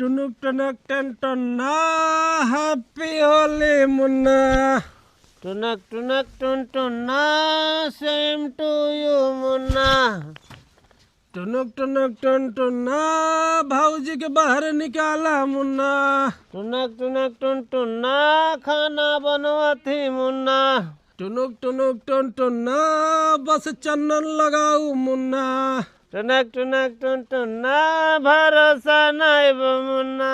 টুনুক টুনুক ton ton না happy Holi Munna টুনক টুনক টুন টুন না সেম টু ইউ মুন্না। टुनुक टुनुक टन टन ना भाऊजी के बाहर निकाला मुन्ना टुनक टुनक टुन टुन ना खाना बनवा थी मुन्ना। टुनुक टुनुक टन टन ना बस चन्नन लगाऊ मुन्ना टुनक टुनक टुन टुन ना भरोसा नहीं बा मुन्ना।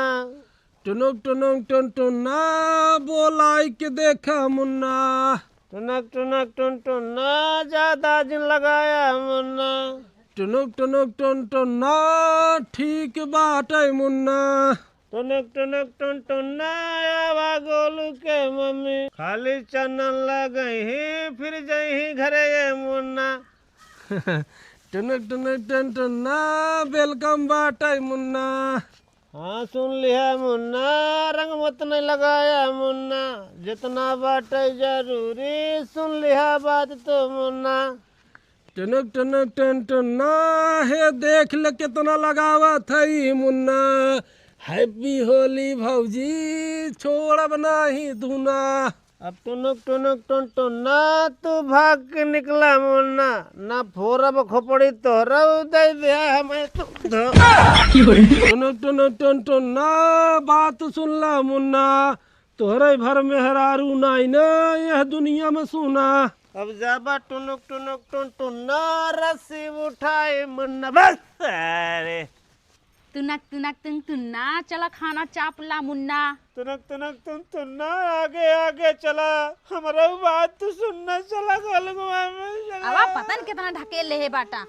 टुनुक टुनुक टन टन ना बोलाई के देखा मुन्ना टुनक टुनक टुन टुन ना ज्यादा दिन लगाया मुन्ना। टुनुक टुनुक टन टन ना ठीक बाटे मुन्ना टुनक टुनक टुन टुन ना आवा गोलू के मम्मी खाली चन्नन लगई ही फिर जही घरे ये मुन्ना। टुनुक टुनुक टन टन ना वेलकम बाटे मुन्ना हाँ सुन लिया मुन्ना रंग मत नहीं लगाया मुन्ना जितना बाटे जरूरी सुन लिया बात तो मुन्ना। टुनुक टुनुक टन टन ना हे देख ले कितना लगावा थई मुन्ना हैप्पी होली भौजी छोड़ब नाही दूना। अब टुनुक टुनुक टुन टुन ना तू भाग के निकला मुन्ना ना फोरब खोपड़ी तोहरा दे दिया हमें तो टुनुक टुनुक टन टन ना बात सुन ला मुन्ना तोहरे भर में हरारू नाई ना यह दुनिया में सुना। अब जाबा टुनुक टुनुक टुन टुन ना रस्सी उठाए मुन्ना बस अरे तुनक तुनक तुन तुन्ना चला खाना चाप ला मुन्ना। टुनक टुनक टुन टुन ना आगे आगे चला हमारा बात तो सुनना चला गोलगुआ में चला। अब पता नहीं कितना ढकेल ले है बाटा।